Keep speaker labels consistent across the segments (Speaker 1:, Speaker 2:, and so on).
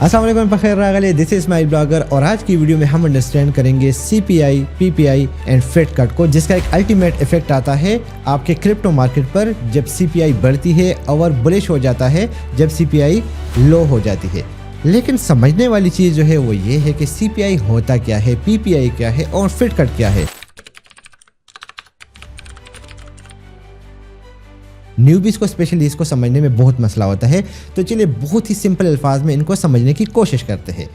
Speaker 1: अस्सलाम वालेकुम, बखैर रागले, this is my blogger. और आज की वीडियो में हम अंडरस्टैंड करेंगे CPI, PPI and Fed cut को, जिसका एक अल्टीमेट इफेक्ट आता है आपके क्रिप्टो मार्केट पर जब CPI बढ़ती है और बुलिश हो जाता है जब CPI लो हो जाती है। लेकिन समझने वाली चीज़ जो है वो ये है कि CPI होता क्या है, PPI क्या है और फेड कट क्या है। न्यूबीज को स्पेशली इसको समझने में बहुत मसला होता है, तो चलिए बहुत ही सिंपल अल्फाज में इनको समझने की कोशिश करते हैं।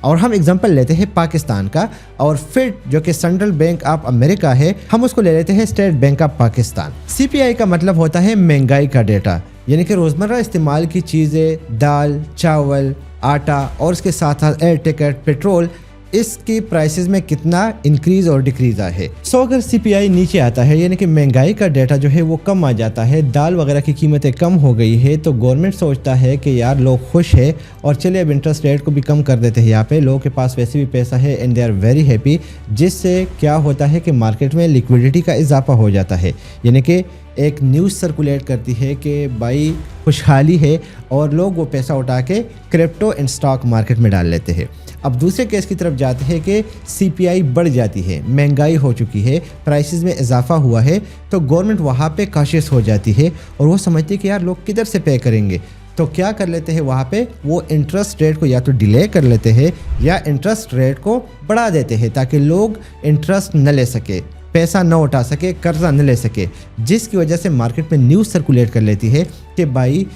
Speaker 1: और हम एग्जांपल लेते हैं पाकिस्तान का, और फेड जो कि सेंट्रल बैंक ऑफ अमेरिका है, हम उसको ले लेते हैं state bank of Pakistan. CPI का मतलब होता है महंगाई का डेटा, यानी कि रोज़मर्रा इस्तेमाल की चीज़ें, दाल, चावल, आटा और उसके साथ साथ एयर टिकट, पेट्रोल, इसकी प्राइसेस में कितना इंक्रीज और डिक्रीज आया है। सो अगर CPI नीचे आता है, यानी कि महंगाई का डेटा जो है वो कम आ जाता है, दाल वगैरह की कीमतें कम हो गई है, तो गवर्नमेंट सोचता है कि यार लोग खुश है और चलिए अब इंटरेस्ट रेट को भी कम कर देते हैं। यहाँ पे लोगों के पास वैसे भी पैसा है and they are very happy, जिससे क्या होता है कि मार्केट में लिक्विडिटी का इजाफा हो जाता है। यानी कि एक न्यूज़ सर्कुलेट करती है कि भाई खुशहाली है और लोग वो पैसा उठा के क्रिप्टो एंड स्टॉक मार्केट में डाल लेते हैं। अब दूसरे केस की तरफ जाते हैं कि CPI बढ़ जाती है, महंगाई हो चुकी है, प्राइसेस में इजाफा हुआ है, तो गवर्नमेंट वहाँ पे कॉशियस हो जाती है और वो समझती है कि यार लोग किधर से पे करेंगे। तो क्या कर लेते हैं वहाँ पे, वो इंटरेस्ट रेट को या तो डिले कर लेते हैं या इंटरेस्ट रेट को बढ़ा देते हैं, ताकि लोग इंटरेस्ट न ले सके, पैसा न उठा सके, कर्जा न ले सके, जिसकी वजह से मार्केट में न्यूज़ सर्कुलेट कर लेती है कि भाई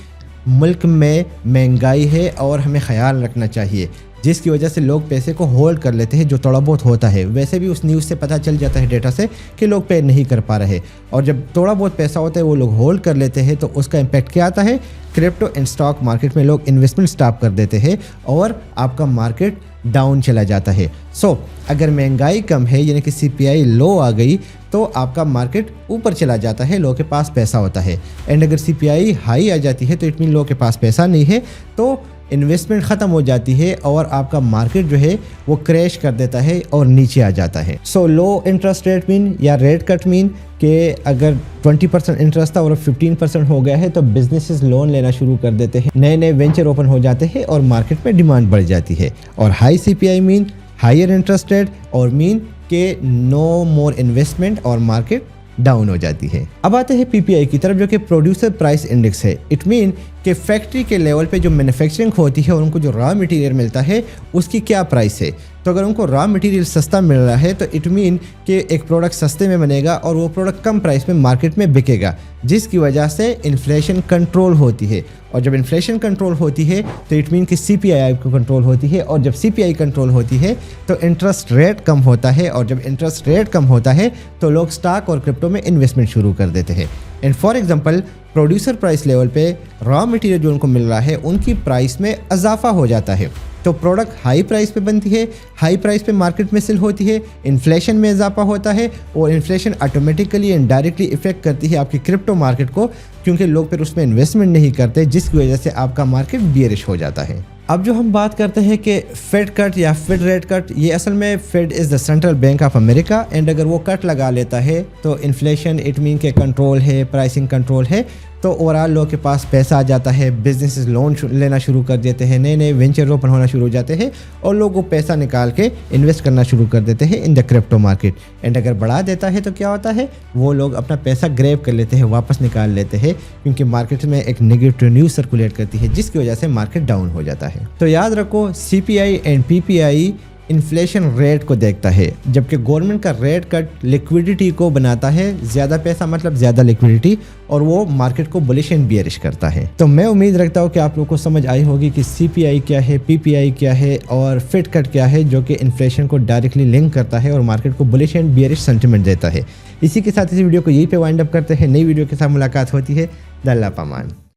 Speaker 1: मुल्क में महंगाई है और हमें ख्याल रखना चाहिए, जिसकी वजह से लोग पैसे को होल्ड कर लेते हैं, जो थोड़ा बहुत होता है। वैसे भी उस न्यूज़ से पता चल जाता है, डेटा से, कि लोग पे नहीं कर पा रहे, और जब थोड़ा बहुत पैसा होता है वो लोग होल्ड कर लेते हैं, तो उसका इम्पैक्ट क्या आता है, क्रिप्टो एंड स्टॉक मार्केट में लोग इन्वेस्टमेंट स्टॉप कर देते हैं और आपका मार्केट डाउन चला जाता है। सो अगर महंगाई कम है, यानी कि CPI लो आ गई, तो आपका मार्केट ऊपर चला जाता है, लोगों के पास पैसा होता है। एंड अगर CPI हाई आ जाती है तो इट मीन लोगों के पास पैसा नहीं है, तो इन्वेस्टमेंट ख़त्म हो जाती है और आपका मार्केट जो है वो क्रैश कर देता है और नीचे आ जाता है। सो लो इंटरेस्ट रेट मीन या रेट कट मीन कि अगर 20% इंटरेस्ट था और 15% हो गया है, तो बिजनेसेस लोन लेना शुरू कर देते हैं, नए नए वेंचर ओपन हो जाते हैं और मार्केट में डिमांड बढ़ जाती है। और high CPI mean higher interest rate और मीन के नो मोर इन्वेस्टमेंट और मार्केट डाउन हो जाती है। अब आते हैं PPI की तरफ, जो कि प्रोड्यूसर प्राइस इंडेक्स है। इट मीन कि फैक्ट्री के लेवल पे जो मैन्युफैक्चरिंग होती है और उनको जो रॉ मटेरियल मिलता है उसकी क्या प्राइस है। तो अगर उनको रॉ मटेरियल सस्ता मिल रहा है तो इट मीन कि एक प्रोडक्ट सस्ते में बनेगा और वो प्रोडक्ट कम प्राइस में मार्केट में बिकेगा, जिसकी वजह से इन्फ्लेशन कंट्रोल होती है। और जब इन्फ्लेशन कंट्रोल होती है तो इट मीन कि CPI को कंट्रोल होती है, और जब CPI कंट्रोल होती है तो इंटरेस्ट रेट कम होता है, और जब इंटरेस्ट रेट कम होता है तो लोग स्टॉक और क्रिप्टो में इन्वेस्टमेंट शुरू कर देते हैं। And for example producer price level पे रॉ मटेरियल जो उनको मिल रहा है उनकी प्राइस में इजाफा हो जाता है, तो प्रोडक्ट हाई प्राइस पे बनती है, हाई प्राइस पे मार्केट में सेल होती है, इन्फ्लेशन में इजाफा होता है, और inflation automatically and directly effect करती है आपकी क्रिप्टो मार्केट को, क्योंकि लोग फिर उसमें इन्वेस्टमेंट नहीं करते, जिसकी वजह से आपका मार्केट बियरिश हो जाता है। अब जो हम बात करते हैं कि फेड कट या फेड रेट कट, ये असल में Fed is the central bank of America, and अगर वो कट लगा लेता है तो इन्फ्लेशन इट मीन के कंट्रोल है, प्राइसिंग कंट्रोल है, तो ओवरऑल लोगों के पास पैसा आ जाता है, बिजनेसेस लोन लेना शुरू कर देते हैं, नए नए वेंचर ओपन होना शुरू हो जाते हैं और लोग वो पैसा निकाल के इन्वेस्ट करना शुरू कर देते हैं in the crypto market. And अगर बढ़ा देता है तो क्या होता है, वो लोग अपना पैसा ग्रैब कर लेते हैं, वापस निकाल लेते हैं, क्योंकि मार्केट में एक नेगेटिव न्यूज़ सर्कुलेट करती है, जिसकी वजह से मार्केट डाउन हो जाता है। तो याद रखो, CPI and PPI inflation rate को देखता है, जबकि गवर्नमेंट का रेट कट लिक्विडिटी को बनाता है, ज़्यादा पैसा मतलब ज़्यादा लिक्विडिटी, और वो मार्केट को बुलिश एंड बियरिश करता है। तो मैं उम्मीद रखता हूँ कि आप लोगों को समझ आई होगी कि CPI क्या है, PPI क्या है और फेड कट क्या है, जो कि इन्फ्लेशन को डायरेक्टली लिंक करता है और मार्केट को बुलिश एंड बियरिश सेंटिमेंट देता है। इसी के साथ इस वीडियो को यहीं पे वाइंड अप करते हैं, नई वीडियो के साथ मुलाकात होती है। अल्लाह पामान।